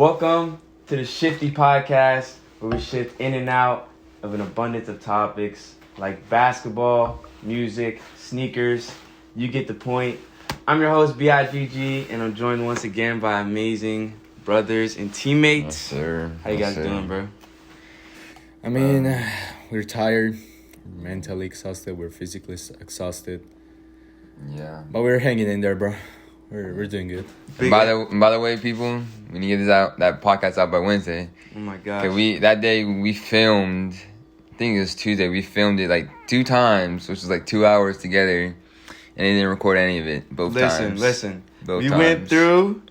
Welcome to the Shifty podcast, where we shift in and out of an abundance of topics like basketball, music, sneakers. You get the point. I'm your host, BIGG, and I'm joined once again by amazing brothers and teammates. Yes, sir. How you guys doing, bro? I mean, we're tired, we're mentally exhausted, we're physically exhausted. Yeah. But we're hanging in there, bro. We're doing good. By the way, people, we need to get this out, that podcast out by Wednesday. Oh my gosh. That day we filmed, I think it was Tuesday, we filmed it like 2 times, which was like 2 hours together, and they didn't record any of it both times. Listen. Both we times. went through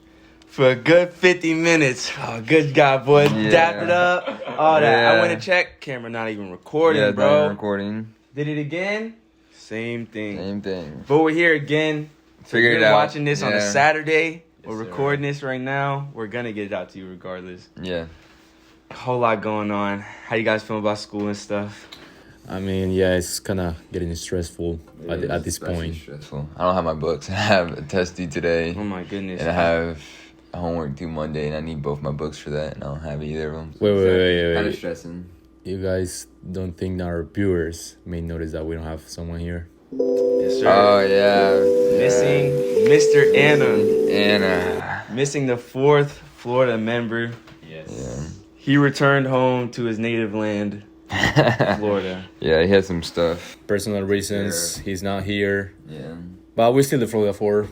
for a good 50 minutes. Oh, good job, boys. Yeah. Dapped it up. All that. Yeah. I went to check. Camera not even recording, Yeah, bro. not even recording. Did it again. Same thing. Same thing. But we're here again. Figured You're it out. watching this on a Yeah. Saturday. We're Yes, sir. recording this right now. We're going to get it out to you regardless. Yeah. A whole lot going on. How you guys feel about school and stuff? I mean, yeah, it's kind of getting stressful at this point. Stressful. I don't have my books. I have a test due today, Oh my goodness. and I have homework due Monday, and I need both my books for that, and I don't have either of them. Wait. Kind of stressing. You guys don't think our viewers may notice that we don't have someone here? Yes, sir. Oh, yeah. Missing Mr. Anna. Anna. Missing the 4th Florida member. Yeah. He returned home to his native land, Florida. Yeah, he had some stuff. Personal reasons, Sure. he's not here. Yeah. But we still the Florida 4.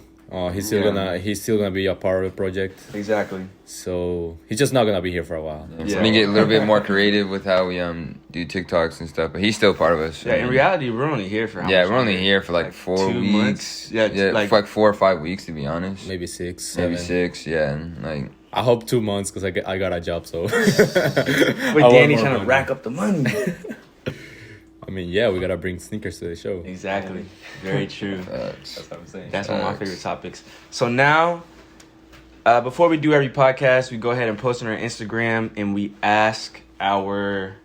He's still Yeah. gonna be a part of the project. Exactly. So he's just not gonna be here for a while. So we need to get a little bit more creative with how we do TikToks and stuff, but he's still part of us. Yeah, in reality, we're only here for how Yeah, much we're only longer? here for like 4 2 weeks. months? Yeah, like, for like 4 or 5 weeks to be honest. Maybe 6, Maybe 7. 6. Yeah, and like I hope 2 months because I got a job. So With I want Danny more trying to money. rack up the money. I mean, yeah, we gotta bring sneakers to the show. Exactly. Very true. facts. what I'm saying. That's one of my Facts. favorite topics. So now, before we do every podcast, we go ahead and post on our Instagram and we ask our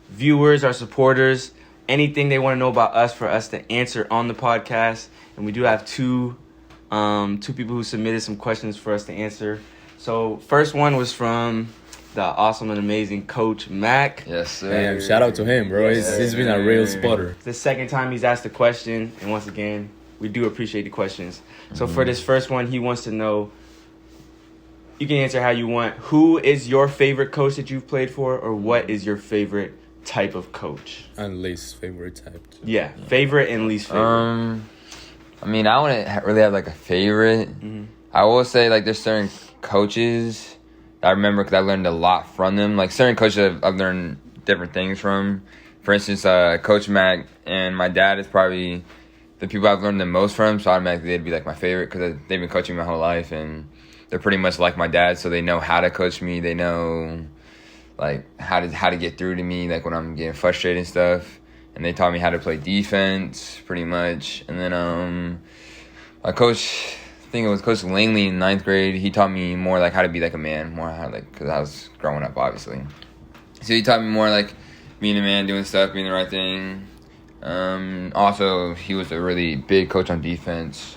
viewers, our supporters, anything they want to know about us for us to answer on the podcast. And we do have two people who submitted some questions for us to answer. So first one was from the awesome and amazing Coach Mac. Yes, sir. Damn, shout out to him, bro. He's been a real spotter. It's the second time he's asked a question, and once again, we do appreciate the questions. So for this first one, he wants to know, you can answer how you want, who is your favorite coach that you've played for, or what is your favorite type of coach? And least favorite type. Yeah, favorite and least favorite. I mean, I wouldn't really have like a favorite. I will say like there's certain coaches that I remember because I learned a lot from them. Like certain coaches I've learned different things from. For instance, Coach Mac and my dad is probably the people I've learned the most from. So automatically they'd be like my favorite because they've been coaching my whole life and they're pretty much like my dad. So they know how to coach me. They know like how to get through to me like when I'm getting frustrated and stuff. And they taught me how to play defense pretty much. And then my coach, I think it was Coach Langley in 9th grade. He taught me more like how to be like a man, more how like, because I was growing up obviously. So he taught me more like being a man, doing stuff, being the right thing. Also, he was a really big coach on defense.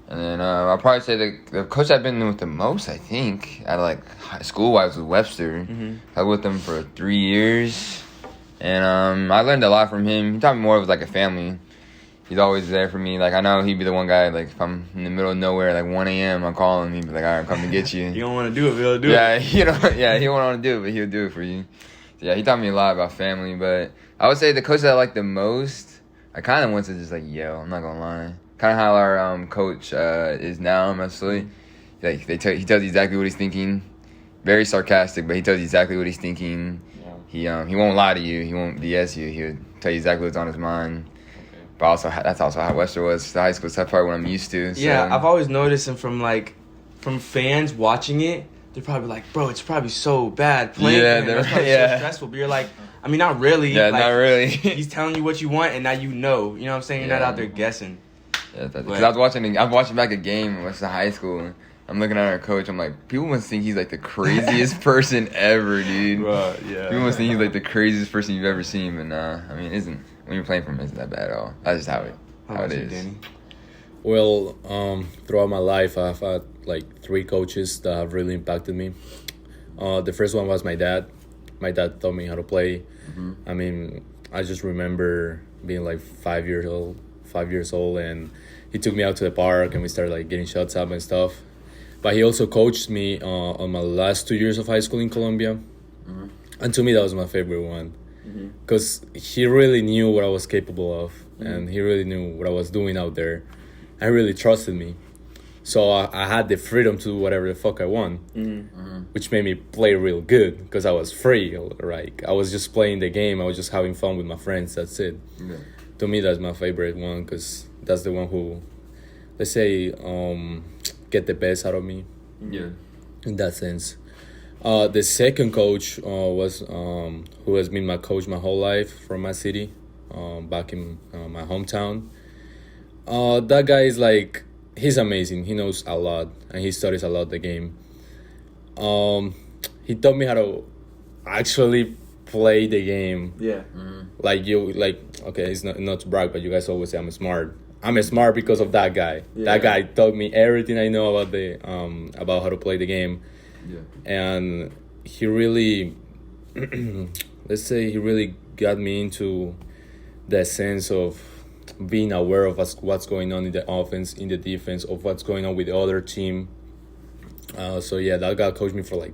And then I'll probably say the coach I've been with the most, I think, out of like high school wise was Webster. I was with him for 3 years. And I learned a lot from him. He taught me more of like a family. He's always there for me. Like, I know he'd be the one guy, like, if I'm in the middle of nowhere, like 1 a.m., I'm calling him. He'd be like, all right, I'm coming to get you. You don't want to do it, but he'll do it. Yeah, he won't want to do it, but he'll do it for you. So, yeah, he taught me a lot about family. But I would say the coach that I like the most, I kind of want to just, like, yell. I'm not going to lie. Kind of how our coach is now, honestly. Like, he tells you exactly what he's thinking. Very sarcastic, but he tells you exactly what he's thinking. Yeah. He won't lie to you. He won't BS you. He'll tell you exactly what's on his mind. But also, that's also how Webster was. The high school stuff, probably what I'm used to. So. Yeah, I've always noticed, and from fans watching it, they're probably like, bro, it's probably so bad playing. Yeah, for him. That's probably so stressful. But you're like, I mean, not really. Yeah, like, not really. He's telling you what you want, and now you know. You know what I'm saying? You're not out there guessing. Yeah, because I was watching back a game in Western High School. And I'm looking at our coach. I'm like, people must think he's like the craziest person ever, dude. Bro, yeah. People must think he's like the craziest person you've ever seen. But nah, I mean, when you're playing for him, isn't that bad at all. That's just how it is. Danny? Well, throughout my life, I've had like 3 coaches that have really impacted me. The first one was my dad. My dad taught me how to play. I mean, I just remember being like 5 years old, and he took me out to the park and we started like getting shots up and stuff. But he also coached me on my last 2 years of high school in Colombia. And to me, that was my favorite one. Because he really knew what I was capable of, and he really knew what I was doing out there. And really trusted me. So I had the freedom to do whatever the fuck I want, which made me play real good because I was free, right? I was just playing the game. I was just having fun with my friends. That's it. Yeah. To me, that's my favorite one because that's the one who, let's say, get the best out of me. Yeah. In that sense. The second coach was who has been my coach my whole life from my city, back in my hometown. That guy is like, he's amazing. He knows a lot and he studies a lot the game. He taught me how to actually play the game. Yeah. Okay, it's not to brag, but you guys always say I'm smart. I'm smart because of that guy. Yeah. That guy taught me everything I know about about how to play the game. Yeah. And he really, let's say, he really got me into the sense of being aware of what's going on in the offense, in the defense, of what's going on with the other team. So yeah, that guy coached me for like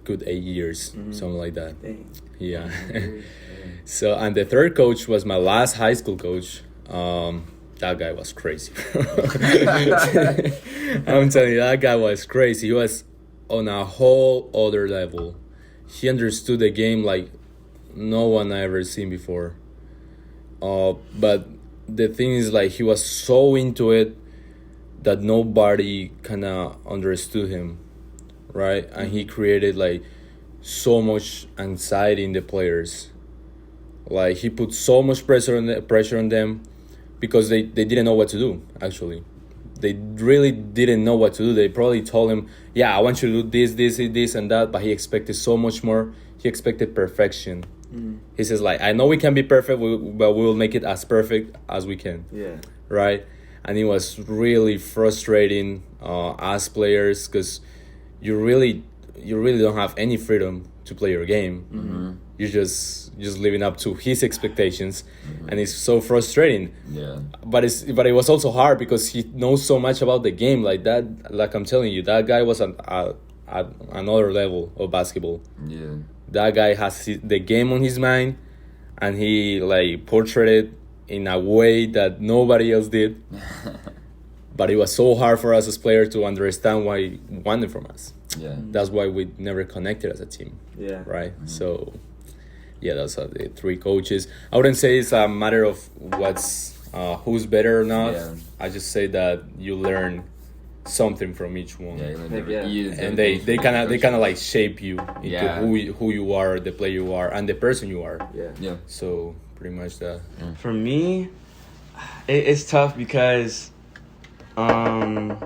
good 8 years, something like that. Dang. Yeah. So, and the third coach was my last high school coach. That guy was crazy. I'm telling you, that guy was crazy. He was on a whole other level. He understood the game like no one I ever seen before. But the thing is, like, he was so into it that nobody kind of understood him, right? And he created like so much anxiety in the players. Like, he put so much pressure on them because they didn't know what to do. Actually, they really didn't know what to do. They probably told him, "Yeah, I want you to do this, and that," but he expected so much more. He expected perfection. He says, like, I know we can be perfect, but we will make it as perfect as we can. Yeah. Right? And it was really frustrating as players because you really don't have any freedom to play your game. You're just living up to his expectations, and it's so frustrating. Yeah. But it was also hard because he knows so much about the game. Like that, like I'm telling you, that guy was at another level of basketball. Yeah. That guy has the game on his mind, and he like portrayed it in a way that nobody else did. But it was so hard for us as players to understand why he wanted from us. Yeah, that's why we never connected as a team. Yeah, right. So, yeah, those are the three coaches. I wouldn't say it's a matter of who's better or not. Yeah. I just say that you learn something from each one. And they kind of like shape you into who you are, the player you are, and the person you are. Yeah. So pretty much that. For me, it's tough because the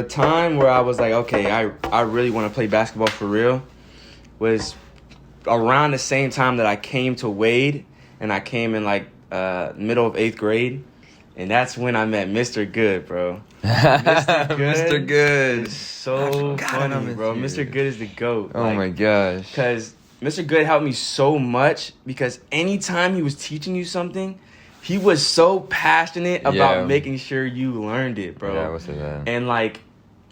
time where I was like, okay, I really want to play basketball for real was around the same time that I came to Wade, and I came in like middle of 8th grade. And that's when I met Mr. Good, bro. Mr. Good is so funny, bro. Mr. Good is the GOAT. Oh, my gosh. Because Mr. Good helped me so much because anytime he was teaching you something, he was so passionate about making sure you learned it, bro. Yeah, what's that? And, like,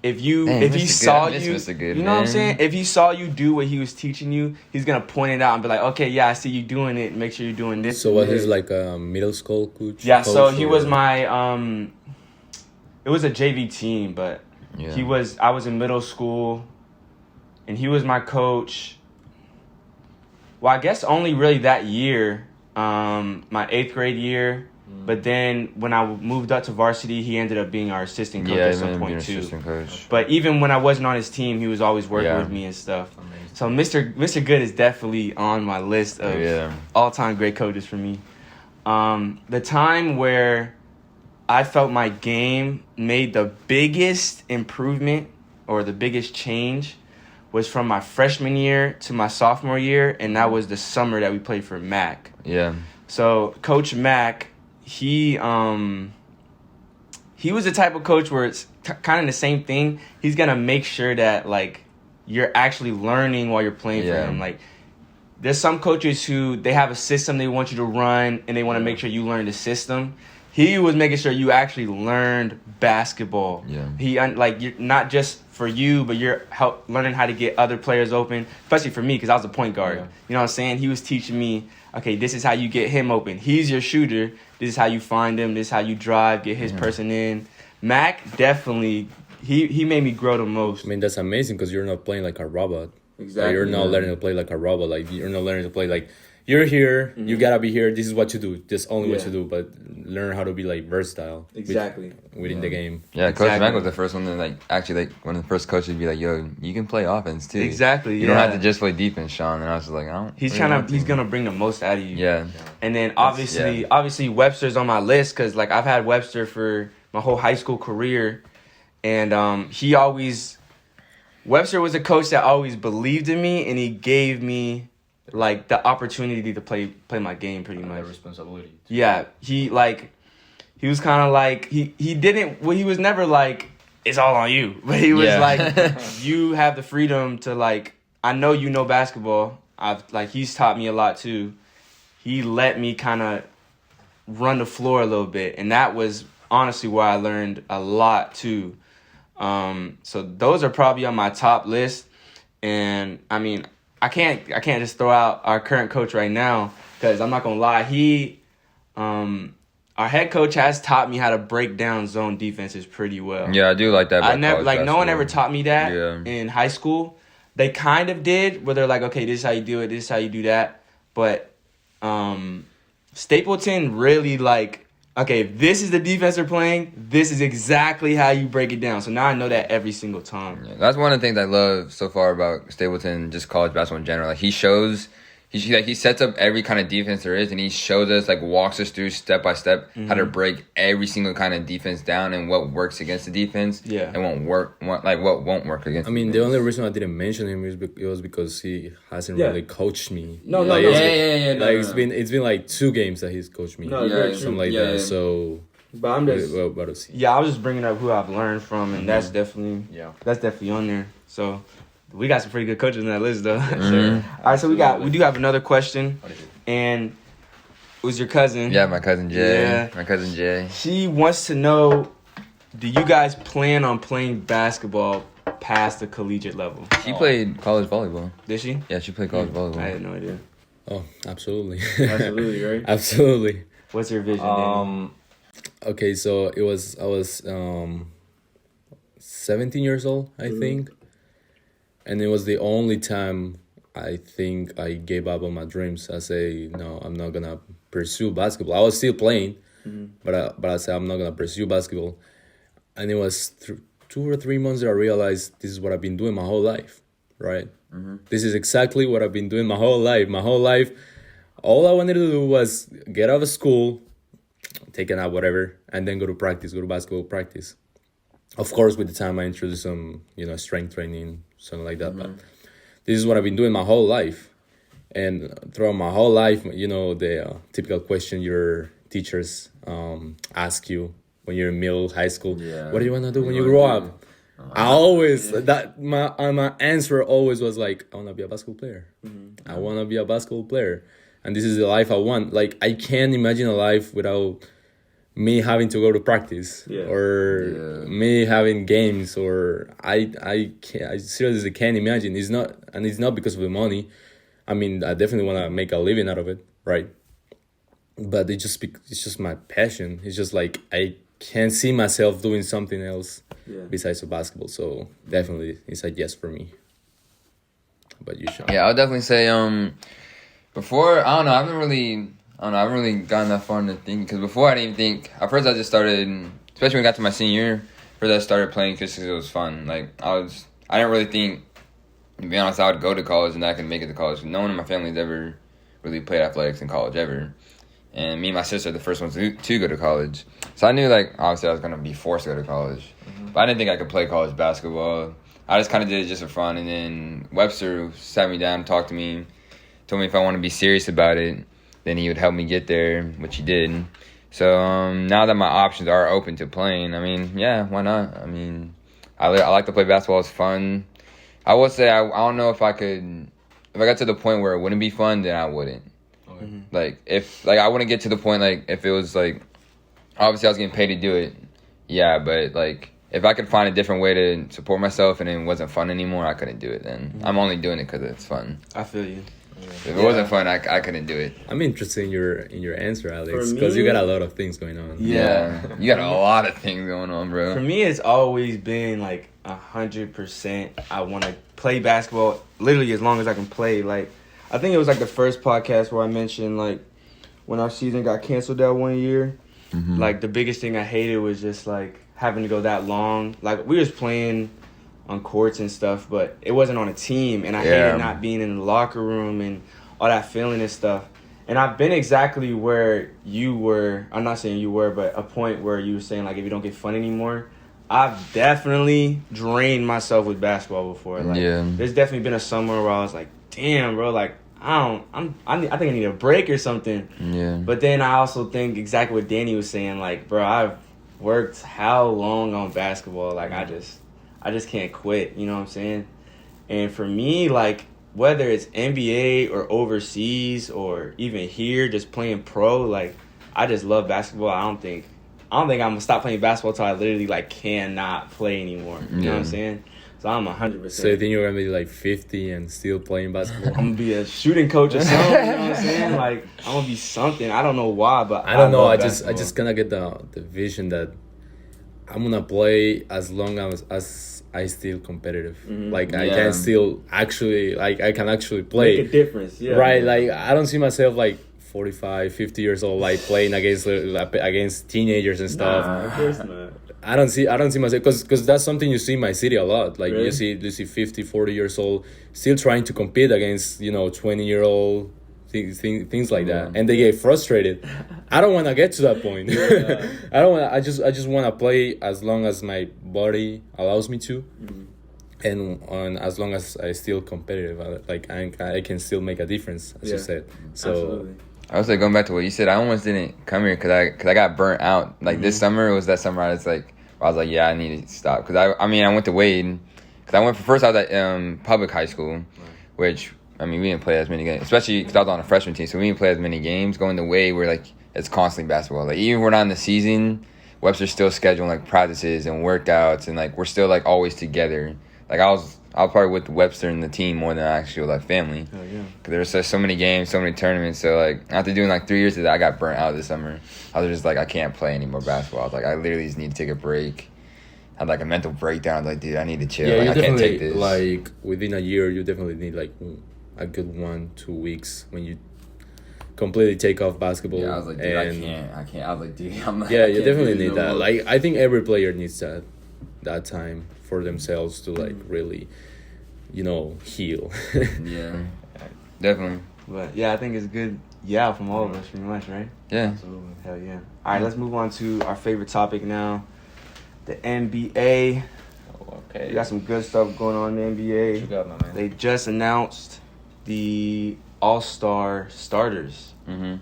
if he saw you, you know what I'm saying? If he saw you do what he was teaching you, he's gonna point it out and be like, "Okay, yeah, I see you doing it. Make sure you're doing this." So was he like a middle school coach? Yeah, so he was my it was a JV team, but I was in middle school, and he was my coach. Well, I guess only really that year, my 8th grade year. But then when I moved up to varsity, he ended up being our assistant coach at some point too. But even when I wasn't on his team, he was always working with me and stuff. Amazing. So Mr. Good is definitely on my list of all-time great coaches for me. The time where I felt my game made the biggest improvement or the biggest change was from my freshman year to my sophomore year, and that was the summer that we played for Mac. Yeah. So Coach Mac, he was the type of coach where it's kind of the same thing. He's gonna make sure that like you're actually learning while you're playing for him. Like, there's some coaches who they have a system they want you to run, and they want to make sure you learn the system. He was making sure you actually learned basketball. Yeah. You're not just for you, but you're learning how to get other players open, especially for me because I was a point guard. Yeah. You know what I'm saying? He was teaching me, okay, this is how you get him open. He's your shooter. This is how you find him. This is how you drive, get his person in. Mac definitely, he made me grow the most. I mean, that's amazing because you're not playing like a robot. Exactly. Like, you're not learning to play like a robot. Like, you're not learning to play like, you're here, you gotta be here, this is what you do. Just only what you do, but learn how to be like versatile. Exactly. Within the game. Yeah, Coach Mack was the first one to like actually like one of the first coaches to be like, yo, you can play offense too. Exactly. You don't have to just play defense, Sean. And I was just like, I don't. He's gonna bring the most out of you. Yeah. And then obviously Webster's on my list because like I've had Webster for my whole high school career, and Webster was a coach that always believed in me, and he gave me like the opportunity to play my game pretty much. Responsibility. Yeah, he was kind of like he was never like it's all on you, but he was like you have the freedom to like I know you know basketball. He's taught me a lot too. He let me kind of run the floor a little bit, and that was honestly where I learned a lot too. So those are probably on my top list, and I mean. I can't just throw out our current coach right now because I'm not gonna lie. Our head coach has taught me how to break down zone defenses pretty well. Yeah, I do like that. No one ever taught me that in high school. They kind of did, where they're like, okay, this is how you do it, this is how you do that. But Stapleton really like, okay, if this is the defense they're playing, this is exactly how you break it down. So now I know that every single time. Yeah, that's one of the things I love so far about Stapleton, just college basketball in general. Like he sets up every kind of defense there is, and he shows us, like walks us through step by step how to break every single kind of defense down and what works against the defense and what won't work against. I mean, the only reason I didn't mention him was because he hasn't really coached me. It's been like 2 games that he's coached me. Something like that. So. But I'm just I was just bringing up who I've learned from, and that's definitely on there. So. We got some pretty good coaches on that list, though. Sure. All right, so we do have another question, and it was your cousin. Yeah, my cousin Jay. Yeah. My cousin Jay. She wants to know, do you guys plan on playing basketball past the collegiate level? She played college volleyball. Did she? Yeah, she played college volleyball. I had no idea. Oh, absolutely. Absolutely, right? Absolutely. What's your vision, Danny? Okay, so I was 17 years old, I think. And it was the only time I think I gave up on my dreams. I say, no, I'm not going to pursue basketball. I was still playing, but I said, I'm not going to pursue basketball. And it was 2 or 3 months that I realized this is what I've been doing my whole life, right? This is exactly what I've been doing my whole life. My whole life, all I wanted to do was get out of school, take a nap, whatever, and then go to basketball practice. Of course, with the time I introduced some, strength training, something like that. But this is what I've been doing my whole life. And throughout my whole life, the typical question your teachers ask you when you're in middle, high school, what do you want to do when you grow up? I always, my answer always was like, I want to be a basketball player. I want to be a basketball player. And this is the life I want. Like, I can't imagine a life without me having to go to practice or me having games, or I seriously can't imagine. It's not because of the money. I mean, I definitely want to make a living out of it, right? But it's just my passion. It's just like I can't see myself doing something else besides of basketball. So definitely, it's a yes for me. But you should. Yeah, I'll definitely say before, I don't know, I haven't really gotten that far into thinking, because before I didn't even think. At first I just started, especially when I got to my senior year, first I started playing because it was fun. Like, I didn't really think, to be honest, I would go to college and that I could make it to college. No one in my family's ever really played athletics in college, ever. And me and my sister are the first ones to go to college. So I knew, like, obviously I was going to be forced to go to college. But I didn't think I could play college basketball. I just kind of did it just for fun. And then Webster sat me down, talked to me, told me if I want to be serious about it, then he would help me get there, which he did. So now that my options are open to playing, I mean, yeah, why not? I mean, I like to play basketball. It's fun. I will say I don't know if I could. If I got to the point where it wouldn't be fun, then I wouldn't. Okay. Like if I wouldn't get to the point like if it was like obviously I was getting paid to do it, yeah. But like if I could find a different way to support myself and it wasn't fun anymore, I couldn't do it. Then I'm only doing it because it's fun. I feel you. If it wasn't fun, I couldn't do it. I'm interested in your answer, Alex, because you got a lot of things going on. Yeah, you got a lot of things going on, bro. For me, it's always been like 100%. I want to play basketball literally as long as I can play. Like, I think it was like the first podcast where I mentioned like when our season got canceled that one year. Like the biggest thing I hated was just like having to go that long. Like we was playing on courts and stuff, but it wasn't on a team, and I hated not being in the locker room and all that feeling and stuff. And I've been exactly where you were. I'm not saying you were, but a point where you were saying like if you don't get fun anymore. I've definitely drained myself with basketball before. Like, there's definitely been a summer where I was like, damn, bro, like I think I need a break or something. Yeah. But then I also think exactly what Danny was saying, like, bro, I've worked how long on basketball? Like I just can't quit, you know what I'm saying? And for me, like, whether it's NBA or overseas or even here, just playing pro, like, I just love basketball. I don't think I'm gonna stop playing basketball till I literally like cannot play anymore. You know what I'm saying? So I'm 100%. So you think you're gonna be like 50 and still playing basketball? I'm gonna be a shooting coach or something. You know what I'm saying? Like I'm gonna be something. I don't know why, but I don't know. love I just basketball. kind of get the vision that I'm gonna play as long as I still competitive. Like I can still actually I can actually play. Make a difference. Yeah. Right. Like I don't see myself like 45, 50 years old, like playing against teenagers and stuff. Nah, of course not. I don't see myself because that's something you see in my city a lot. Like Really? you see 50, 40 years old still trying to compete against 20-year-old things like that, and they get frustrated. I don't want to get to that point. I don't want. I just want to play as long as my body allows me to. And as long as I still competitive, like I can still make a difference, as you said. So. Absolutely. I was like going back to what you said. I almost didn't come here because I got burnt out. Like this summer, it was that summer I was like, yeah, I need to stop because I went to Wade because I was at public high school, which we didn't play as many games, especially because I was on a freshman team, so we didn't play as many games. Going to Wade, we're like it's constantly basketball. Like even when we're not in the season, Webster's still scheduling like practices and workouts, and like we're still like always together. Like I was probably with Webster and the team more than actual like family. Oh, yeah. Cause there was so many games, so many tournaments. So like after doing like 3 years of that, I got burnt out this summer. I was just like I can't play any more basketball. I was like I literally just need to take a break. I had like a mental breakdown. I was like, dude, I need to chill. Yeah, like, you I can't definitely take this. like within a year. You definitely need like a good 1-2 weeks when you completely take off basketball. Yeah, I was like, dude, I can't. I was like, dude, I'm like, Yeah, I you can't definitely do this need no that. more. Like I think every player needs that time for themselves to like really, heal. Yeah, definitely. But yeah, I think it's good. Yeah, from all of us, pretty much, right? Yeah. Absolutely. Hell yeah. All right, let's move on to our favorite topic now, the NBA. Okay. We got some good stuff going on in the NBA. What you got, my man? They just announced the All-Star starters. Mm-hmm.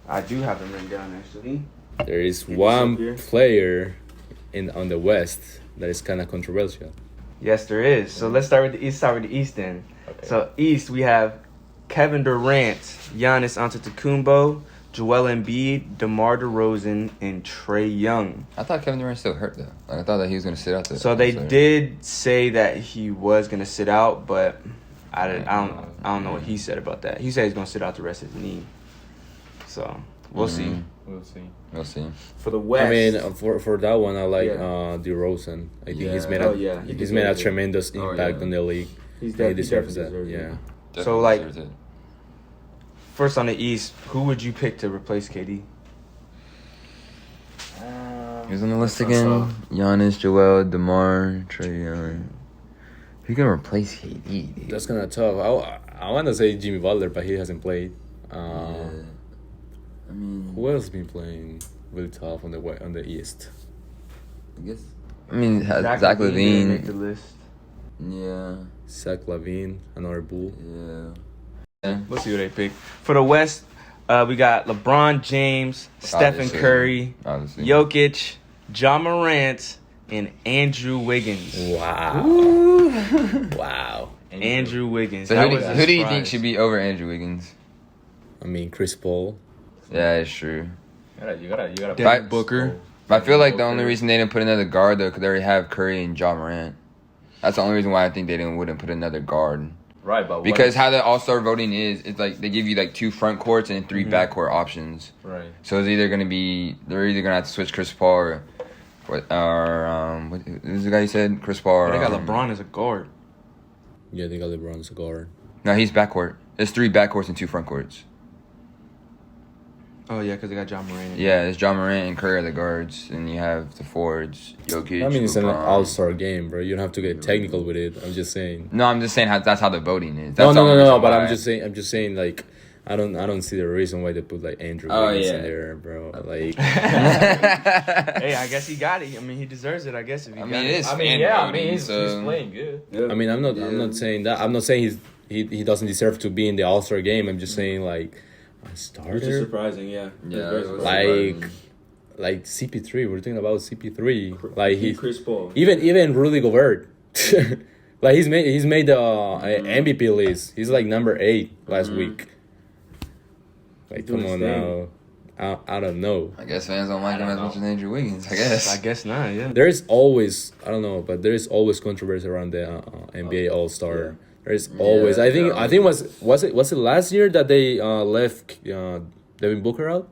I do have them written down, actually. There is Get this up one here. player on the West that is kind of controversial. Yes, there is. So let's start with the East. Start with the East then. Okay. So East, we have Kevin Durant, Giannis Antetokounmpo, Joel Embiid, DeMar DeRozan, and Trae Young. I thought Kevin Durant still hurt though. Like I thought that he was gonna sit out there. So they did say that he was gonna sit out, but I don't know what he said about that. He said he's gonna sit out the rest of his knee. So we'll see. We'll see. We'll see. For the West, I mean, for that one, I like Yeah. DeRozan. I think he's Yeah. made Oh, yeah. He he's made a deserves it. tremendous Oh, impact yeah. on the league. he's He definitely deserves that. deserves it. Yeah. Definitely like- deserves it. First on the East, who would you pick to replace KD? Who's on the list That's again? tough. Giannis, Joel, DeMar, Trae Young. Who's gonna replace KD? Dude? That's kind of tough. I want to say Jimmy Butler, but he hasn't played. I mean, Who else been playing really tough on the East? I guess. I mean, Zach didn't make the Levine. list. Yeah. Zach LaVine, another Bull. Yeah. We'll see who they pick. For the West, we got LeBron James, Stephen Obviously. Curry, Obviously. Jokic, John Morant, and Andrew Wiggins. Wow. Wow. Andrew Wiggins. So That who was a do you think surprise. should be over Andrew Wiggins? I mean, Chris Paul. Yeah, it's true. You gotta. Devin Right. Booker. But I feel like the only reason they didn't put another guard though, because they already have Curry and Ja Morant. That's the only reason why I think they wouldn't put another guard. Right, but Because how the All-Star voting is, it's like they give you like 2 front courts and 3 backcourt options. Right. So it's either they're either gonna have to switch Chris Paul or who's the guy you said? Chris Paul. Or, They got LeBron as a guard. Yeah, they got LeBron as a guard. No, he's backcourt. There's 3 backcourts and 2 front courts. Oh yeah, because they got John Morant. Yeah, it's Ja Morant and Curry are the guards, and you have the forwards, Jokic. I mean, it's an LeBron. all-star game, bro. You don't have to get technical with it. I'm just saying. No, I'm just saying that's how the voting is. No, That's the only no. reason But why. I'm just saying, like, I don't see the reason why they put like Andrew Oh, Wiggins yeah. in there, bro. Like, Hey, I guess he got it. I mean, he deserves it. I guess if he I got mean, it. it is. I mean, fan yeah. I voting, mean, he's so- playing good. I mean, I'm not saying that. I'm not saying he doesn't deserve to be in the All-Star game. I'm just saying like a starter, surprising, yeah. Yeah, it was like CP3. We're talking about CP3. Like he Chris Paul. even Rudy Gobert. Like he's made the MVP list. He's like number 8 last week. Like doing come on his now. I don't know. I guess fans don't like him don't as know. much as Andrew Wiggins. I guess. I guess not, yeah. There is always I don't know, but there is always controversy around the NBA All Star. There is always. Yeah, I think was it last year that they left Devin Booker out?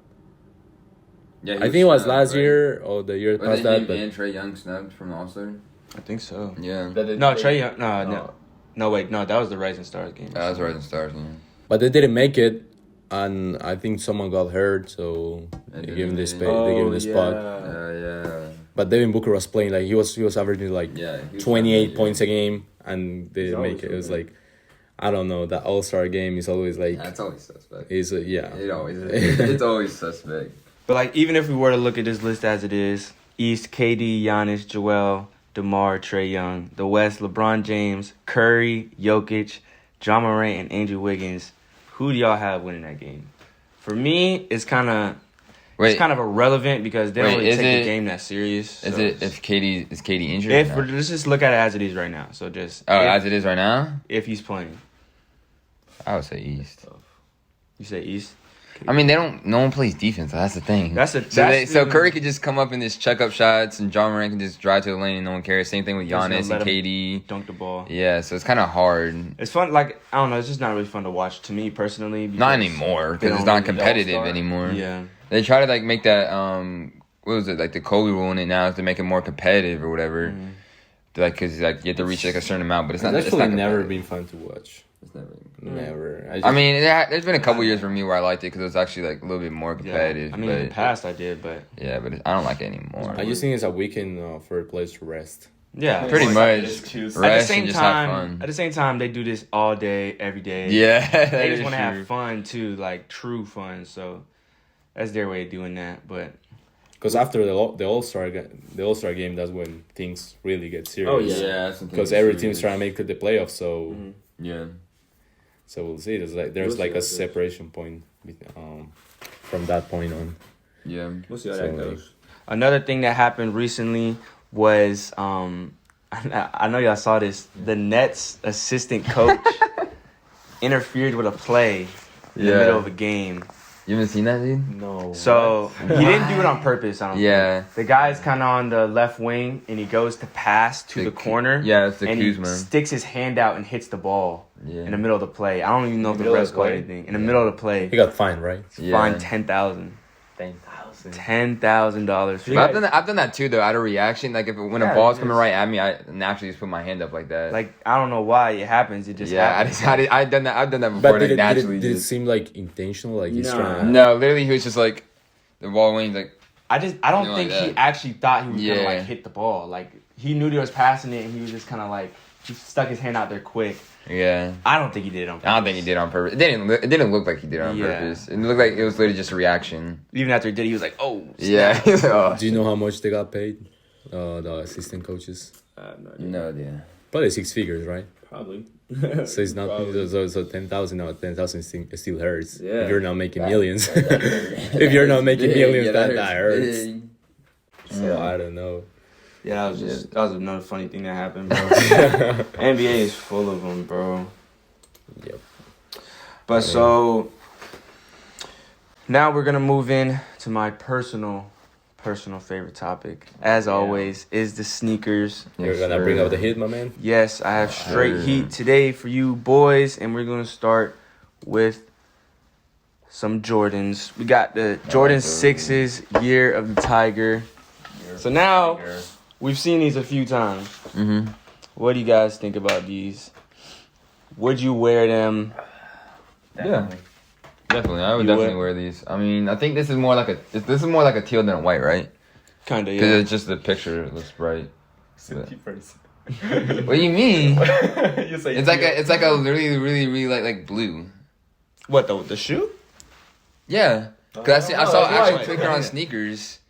Yeah, I think it was last year or the year past that. But and Trey Young snubbed from the All-Star? I think so. Yeah. No, Trey Young. No, wait. No, that was the Rising Stars game. That was Rising Stars, yeah. but they didn't make it, and I think someone got hurt, so they gave him the space. They gave him the spot. Yeah. But Devin Booker was playing like he was averaging like Yeah, he was 28 averaging, points a game, and they didn't make it. It was like I don't know. That All Star game is always like That's always suspect. is yeah. It always is. It's always suspect. But like, even if we were to look at this list as it is, East, KD, Giannis, Joel, DeMar, Trey Young. The West, LeBron James, Curry, Jokic, John Morant, and Andrew Wiggins. Who do y'all have winning that game? For me, it's kind of irrelevant because they don't Wait, really is take it- the game that serious. Is so it if KD is KD injured? if or not? let's just look at it as it is right now. So just As it is right now, if he's playing, I would say East. you say East. I mean, no one plays defense. That's the thing. So Curry could just come up and just chuck up shots, and John Morant can just drive to the lane and no one cares. Same thing with Just Giannis let and him KD. dunk the ball. Yeah, so it's kind of hard. It's fun. Like I don't know. It's just not really fun to watch to me personally. Not because anymore they because it's don't not really competitive all-star. anymore. Yeah. They try to like make that what was it, like the Kobe rule in it now is to make it more competitive or whatever. Like because like you have to reach like a certain amount, but it's not. It's It's actually not never competitive. been fun to watch. It's never. Never. I mean, there's been a couple years for me where I liked it because it was actually like a little bit more Yeah. competitive. I mean, in the past I did, but Yeah, but I don't like it anymore. I just think it's a weekend for a place to rest. yeah. Pretty It's much. excuse. At the Rest same and just have time, fun. at the same time, they do this all day, every day. Yeah, They that just is want to true. have fun too, like true fun. So that's their way of doing that. But Because after the All Star game, that's when things really get serious. Oh, yeah. Yeah, Because every team's trying to make it the playoffs, so Yeah. so we'll see. There's like a separation point from that point on. Yeah. We'll see how So, that goes. another thing that happened recently was I know y'all saw this. The Nets assistant coach interfered with a play in the Yeah. middle of a game. You haven't seen that, dude? No. So he didn't do it on purpose. I don't Yeah. think. The guy's kind of on the left wing, and he goes to pass to the corner. Yeah, it's the and he Kuzma. sticks his hand out and hits the ball Yeah. in the middle of the play. I don't even know if the middle of refs the called play? anything. In the middle of the play, He got fined, right? Yeah. fined $10,000. $10,000. But I've done that too, though, out of reaction. Like, when a ball's coming right at me, I naturally just put my hand up like that. Like I don't know why it happens. It just yeah, happens. I've done that before. But And did it it naturally did it just... seem like intentional? Like he's Nah. trying to... No, literally, he was just like, the ball went, like, I don't You know, think like he that. actually thought he was gonna Yeah. like hit the ball. Like he knew he was passing it, and he was just kind of like he stuck his hand out there quick. yeah. I don't think he did it on purpose. I don't think he did it on purpose. It didn't look like he did it on Yeah. purpose. It looked like it was literally just a reaction. Even after he did, he was like, "Oh, Yeah. snap." He was like, oh, Do you know how much they got paid? The assistant coaches. I have no idea. no idea. Probably 6 figures, right? Probably. So it's not Probably. so 10,000 now. 10,000 still hurts. Yeah. If you're not making millions, if you're not making millions, that hurts. big. So I don't know. Yeah, that was another funny thing that happened, bro. NBA is full of them, bro. Yep. But so now we're gonna move in to my personal favorite topic, as always, is the sneakers. You're gonna bring up the heat, my man? Yes, I have straight heat today for you boys, and we're gonna start with some Jordans. We got the Jordan 6s, Year of the Tiger. So now we've seen these a few times. Mm-hmm. What do you guys think about these? Would you wear them? Yeah, definitely. I would You definitely would? wear these. I mean, I think this is more like a teal than a white, right? Kinda, Because yeah. it's just the picture looks bright. What do you mean? It's like a really like blue. What, the shoe? Yeah, because I saw it's an actual white. picture on sneakers,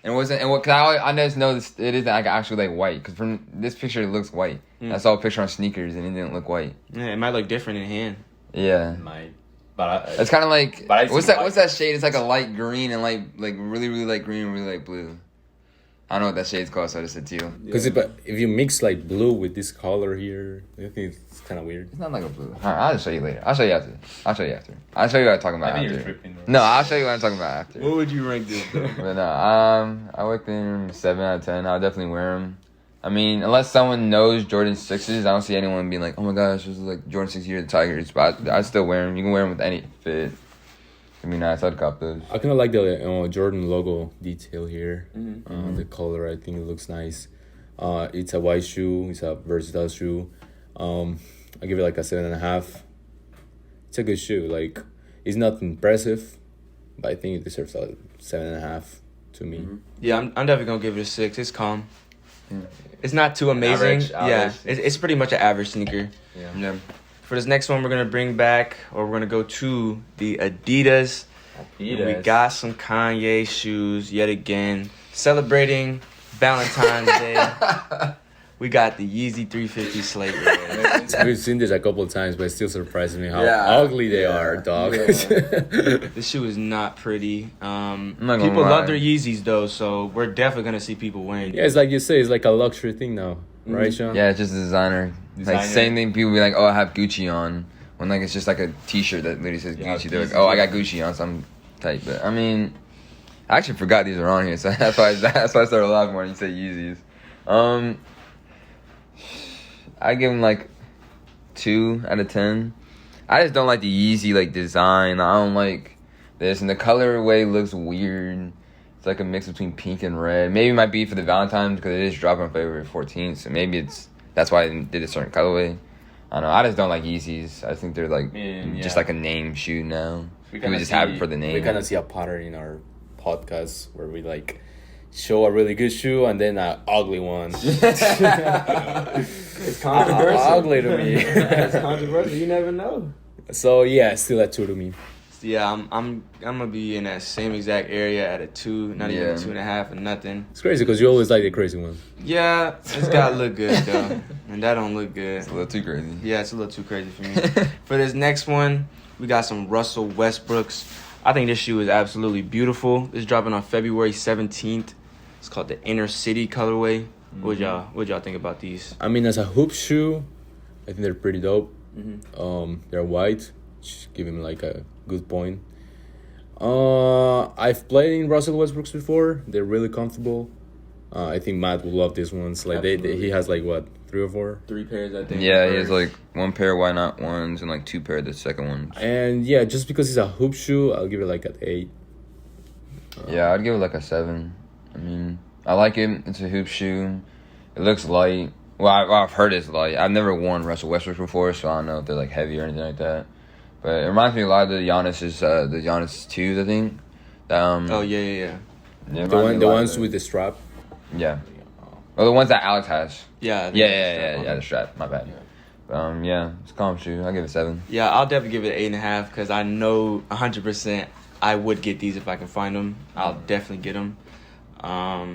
and it wasn't. And what? Cause I just know this, it isn't like actually like white. Because from this picture, it looks white. I saw a picture on sneakers, and it didn't look white. Yeah, it might look different in hand. Yeah, But it's kind of like But I what's see that? white. What's that shade? It's like a light green and like really light green and really light blue. I don't know what that shade's called, so I just said teal. Because if you mix like blue with this color here, I think it's kind of weird. It's not like a blue. All right, I'll just show you later. I'll show you after. I'll show you what I'm talking about I think you're after. tripping. Bro. No, I'll show you what I'm talking about after. What would you rank this, though? But no, I would think 7 out of 10. I'll definitely wear them. I mean, unless someone knows Jordan 6s, I don't see anyone being like, oh my gosh, this is like Jordan 6 Year of the Tigers. But I still wear them. You can wear them with any fit. It'd be nice. I'd cop those. I kind of like the Jordan logo detail here. The color, I think it looks nice. It's a white shoe. It's a versatile shoe. I give it like a 7.5. It's a good shoe. Like, it's not impressive, but I think it deserves a 7.5 to me. Yeah, I'm definitely gonna give it a 6. It's calm. It's not too amazing. Average. It's pretty much an average sneaker. Yeah. For this next one, we're gonna bring back, or we're gonna go to the Adidas. And we got some Kanye shoes yet again, celebrating Valentine's Day. We got the Yeezy 350 Slate Red. We've seen this a couple of times, but it still surprises me how Yeah. ugly they are, dog. This shoe is not pretty. not gonna People lie. love their Yeezys though, so we're definitely gonna see people wearing. Yeah, it's like you say, it's like a luxury thing now, right, Sean? Yeah, it's just a designer. Like, same thing, people be like, oh, I have Gucci on. When, like, it's just like a t-shirt that literally says Yeah, Gucci. They're like, oh, I got Gucci on, so I'm tight. But, I mean, I actually forgot these were on here, so that's why I started laughing when you said Yeezys. I give them, like, 2 out of 10. I just don't like the Yeezy, like, design. I don't like this. And the colorway looks weird. It's like a mix between pink and red. Maybe it might be for the Valentine's because it is dropping on February 14th. So maybe that's why they did a certain colorway. I don't know. I just don't like Yeezys. I think they're like just like a name shoe now. People just have it for the name. We kind of see a pattern in our podcast where we like show a really good shoe and then an ugly one. It's Ugly to me. It's controversial. You never know. So yeah, still a 2 to me. Yeah, I'm gonna be in that same exact area at a 2, not even a 2.5 or nothing. It's crazy because you always like the crazy ones. Yeah, it's gotta look good though, and that don't look good. It's a little too crazy. Yeah, it's a little too crazy for me. For this next one, we got some Russell Westbrooks. I think this shoe is absolutely beautiful. This is dropping on February 17th. It's called the Inner City colorway. What y'all think about these? I mean, as a hoop shoe, I think they're pretty dope. They're white, which give him like a good point. I've played in Russell Westbrooks before. They're really comfortable. I think Matt will love these ones. Like he has like what, 3 or 4? 3 pairs, I think. Yeah, he has like 1 pair Why Not ones and like 2 pair of the second ones. And yeah, just because it's a hoop shoe, I'll give it like an 8. Yeah, I'd give it like a 7. I mean, I like it. It's a hoop shoe. It looks light. Well, I've heard it's light. I've never worn Russell Westbrook before, so I don't know if they're like heavy or anything like that. But it reminds me a lot of the Giannis 2s, I think. Oh yeah. The ones with the strap. Yeah. Oh, the ones that Alex has. Yeah. Yeah, the strap. My bad. Yeah, it's a calm shoe. I'll give it 7. Yeah, I'll definitely give it an 8.5 because I know 100% I would get these if I can find them. I'll definitely get them. I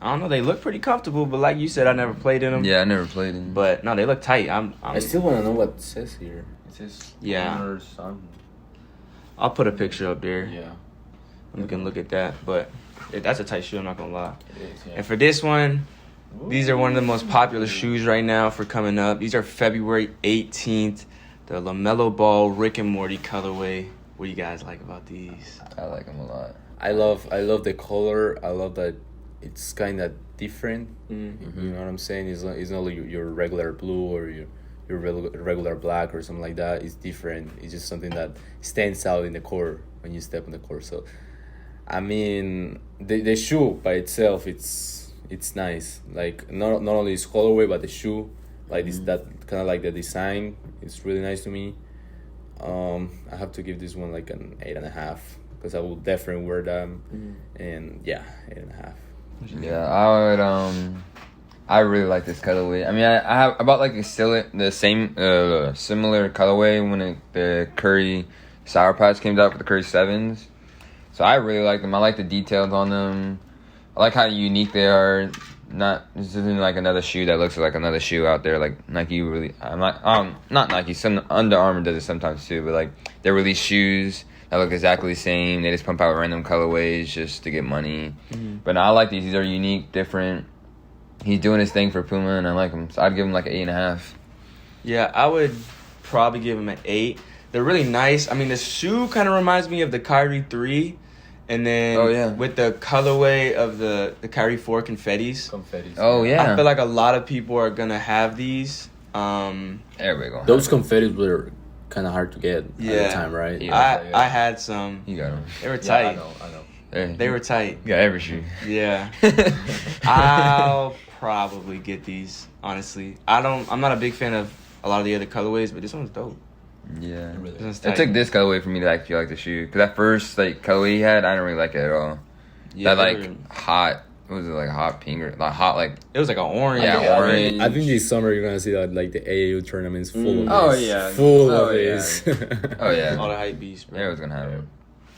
don't know. They look pretty comfortable, but like you said, I never played in them. Yeah, I never played in. But no, they look tight. I still want to know what it says here. It says Yeah. owner's son. I'll put a picture up there. Yeah. We can look at that. But that's a tight shoe. I'm not gonna lie. It is, yeah. And for this one, These are one of the most popular shoes right now for coming up. These are February 18th. The Lamelo Ball Rick and Morty colorway. What do you guys like about these? I like them a lot. I love the color. I love that it's kind of different. Mm-hmm. You know what I'm saying? It's not like your regular blue or your regular black or something like that. It's different. It's just something that stands out in the court when you step on the court. So, I mean, the shoe by itself, it's nice. Like not only its colorway, but the shoe, like this, that kind of like the design. It's really nice to me. I have to give this one like an 8.5 because I will definitely wear them. And yeah, 8.5. Yeah, I would. I really like this colorway. I mean, I bought like the same similar colorway when the Curry Sour Patch came out for the Curry 7s. So I really like them. I like the details on them. I like how unique they are. This isn't like another shoe that looks like another shoe out there. Like Nike really, not Nike. Some Under Armour does it sometimes too. But like they release shoes that look exactly the same. They just pump out random colorways just to get money. But no, I like these. These are unique, different. He's doing his thing for Puma, and I like him. So I'd give him like an 8.5. Yeah, I would probably give him an 8. They're really nice. I mean, the shoe kind of reminds me of the Kyrie 3. And then with the colorway of the Kyrie 4 confettis. Oh, yeah. I feel like a lot of people are going to have these. There we go. Those confettis were kind of hard to get at the time, right? Yeah. I had some. You got them. They were tight. Yeah, I know. Hey, They were tight. You got every shoe. Yeah. I'll probably get these, honestly. I'm not a big fan of a lot of the other colorways, but this one's dope. Yeah. This one's It tight. took this colorway for me to actually like the shoe. Because that first like colorway he had, I didn't really like it at all. Yeah, that like hot, what was it, like hot pink or like hot like... It was like an orange. Yeah, orange. I think this summer you're gonna see that like the AAU tournaments full of this. Oh, yeah. Full Oh, of yeah. this. Oh yeah. All the hype beasts, bro. Yeah, it was gonna happen.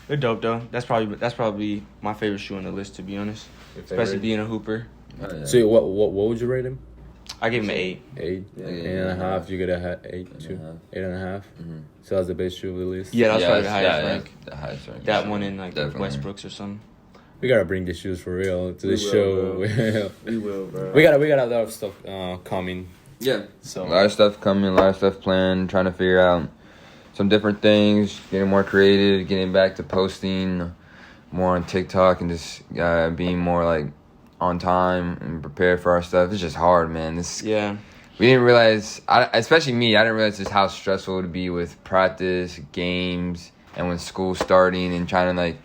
They're dope though. That's probably my favorite shoe on the list, to be honest. Especially being a hooper. Oh, yeah. So what would you rate him? I gave him an 8. 8, Yeah. 8.5. You get a 8 too. 8.5. So that's the best shoe of the list. Yeah, that's probably the highest rank. The highest rank. That one in like Definitely. Westbrooks or something. We gotta bring the shoes for real to the show. We will, bro. we got a lot of stuff coming. Yeah. So A lot of stuff coming, a lot of stuff planned, trying to figure out some different things, getting more creative, getting back to posting more on TikTok and just being more like on time and prepared for our stuff. It's just hard, man. We didn't realize, especially me, I didn't realize just how stressful it would be with practice, games, and when school's starting and trying to like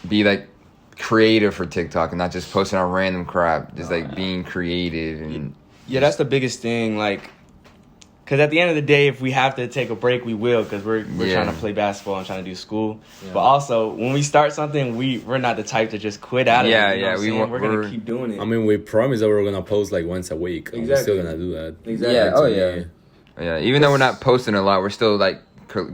be like creative for TikTok and not just posting on random crap. Just like being creative and Yeah, that's the biggest thing. Like, because at the end of the day, if we have to take a break, we will, because we're trying to play basketball and trying to do school. Yeah. But also, when we start something, we're not the type to just quit out of it. You know we're going to keep doing it. I mean, we promised that we were gonna post like once a week. Exactly. We're still gonna do that. Exactly. Yeah. Oh yeah. Yeah. Yeah. Even though we're not posting a lot, we're still like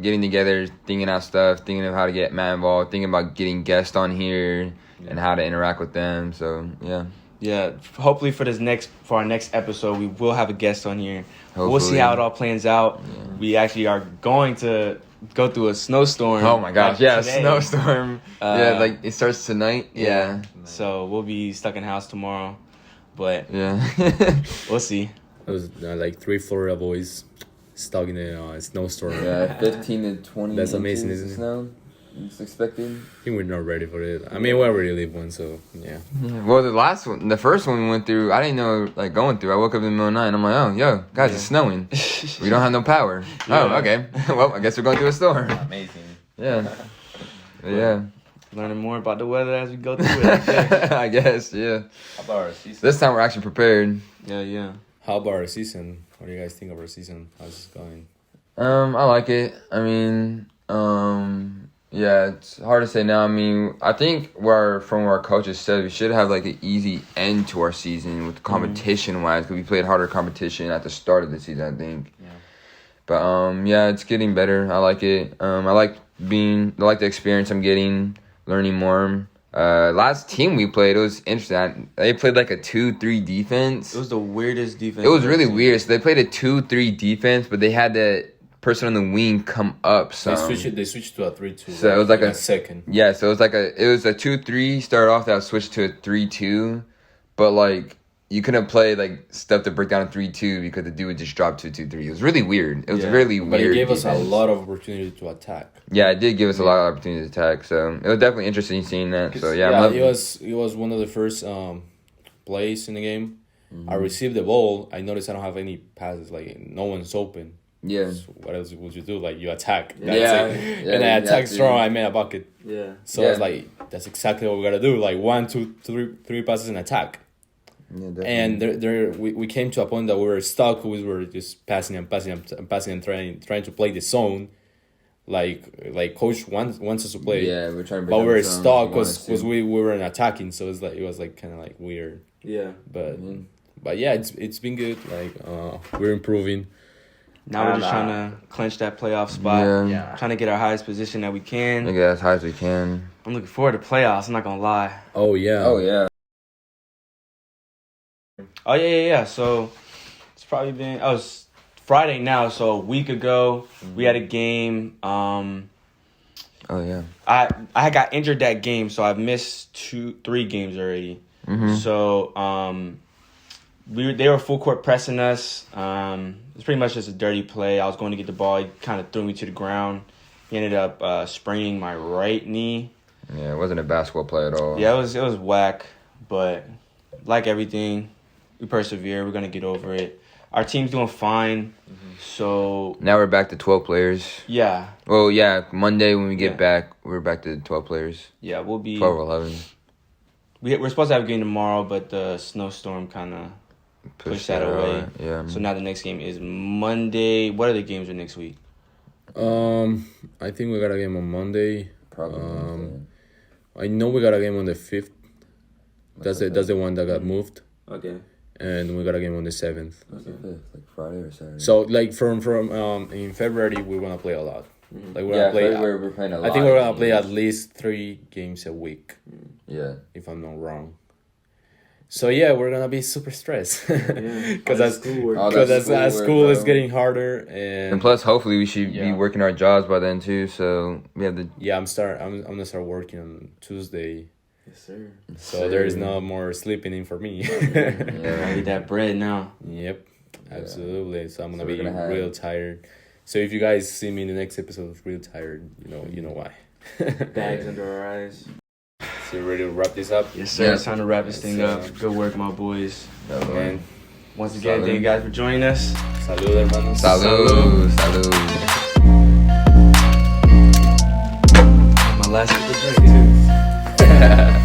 getting together, thinking out stuff, thinking of how to get Matt involved, thinking about getting guests on here and how to interact with them. So yeah. Yeah, hopefully for our next episode, we will have a guest on here. Hopefully. We'll see how it all plans out. Yeah. We actually are going to go through a snowstorm. Oh my gosh, yeah, today. snowstorm. Yeah, like it starts tonight. Yeah. So we'll be stuck in the house tomorrow, but yeah, It we'll see. was like 3 Florida boys stuck in a snowstorm. Yeah, 15 to 20. That's amazing, isn't it? Snow. It's expected. I think we're not ready for it. I mean, we already lived one, so yeah. Well, the first one we went through, I didn't know like going through. I woke up in the middle of the night and I'm like, oh, yo, guys, it's snowing. We don't have no power. Yeah. Oh, okay. Well, I guess we're going through a storm. Amazing. Yeah. Yeah. Learning more about the weather as we go through it. I guess, yeah. How about our season? This time we're actually prepared. Yeah. How about our season? What do you guys think of our season? How's it going? I like it. I mean, yeah, it's hard to say now. I mean, I think from where our coaches said, we should have like an easy end to our season with competition-wise, because we played harder competition at the start of the season, I think. Yeah. But yeah, it's getting better. I like it. I like the experience I'm getting, learning more. Last team we played, it was interesting. They played like a 2-3 defense. It was the weirdest defense. It was really weird. So they played a 2-3 defense, but they had that person on the wing come up some. They switched to a 3-2. So it was like a second. Yeah, so it was a 2-3 started off that switched to a 3-2, but like you couldn't play like stuff to break down 3-2 because the dude would just drop 2-2-3. It was really weird. It was really weird. But it gave us a defense. lot of opportunity to attack. Yeah, it did give us a lot of opportunity to attack. So it was definitely interesting seeing that. So yeah, it was one of the first plays in the game. I received the ball. I noticed I don't have any passes. Like no one's open. Yeah. So what else would you do? Like you attack. Yeah. And I attacked strong. I made a bucket. Yeah. So it's like that's exactly what we gotta do. Like 1, 2, 3 passes and attack. Yeah, definitely. And we came to a point that we were stuck. We were just passing and trying to play the zone. Like coach wants us to play. Yeah, we're trying to. But we were stuck because we were attacking. So it was like kind of like weird. Yeah. But yeah, it's been good. Like we're improving. Now we're just trying to clinch that playoff spot. Yeah. Trying to get our highest position that we can. Get as high as we can. I'm looking forward to playoffs. I'm not gonna lie. Oh yeah. Oh yeah. So it's probably been it's Friday now. So a week ago we had a game. Oh yeah. I got injured that game, so I've missed 3 games already. Mm-hmm. So they were full court pressing us. It's pretty much just a dirty play. I was going to get the ball. He kind of threw me to the ground. He ended up spraining my right knee. Yeah, it wasn't a basketball play at all. Yeah, it was whack, but like everything, we persevere. We're gonna get over it. Our team's doing fine. So now we're back to 12 players. Yeah. Well, yeah, Monday when we get back, we're back to 12 players. Yeah, we'll be 12 or 11. We're supposed to have a game tomorrow, but the snowstorm kind of pushed that away. Yeah. So now the next game is Monday. What are the games for next week? I think we got a game on Monday. Probably. I know we got a game on the 5th. That's the one that got moved. Okay. And we got a game on the 7th. What's the 5th? Like Friday or Saturday? So like from in February we wanna play a lot. Like we're gonna play. We're playing a lot. I think we're gonna play at least 3 games a week. Yeah. If I'm not wrong. So yeah, we're gonna be super stressed because as school is getting harder and plus hopefully we should be working our jobs by then too. So we have the I'm gonna start working on Tuesday. Yes, sir. So there is no more sleeping in for me. I need that bread now. Yep, absolutely. So I'm gonna be real tired. So if you guys see me in the next episode of real tired, you know why. Bags under our eyes. So you ready to wrap this up? Yes, sir. It's time to wrap this thing up. Good work, my boys. Man. Once again, thank you guys for joining us. Salud, hermanos. Salud. My last sip of drink, too.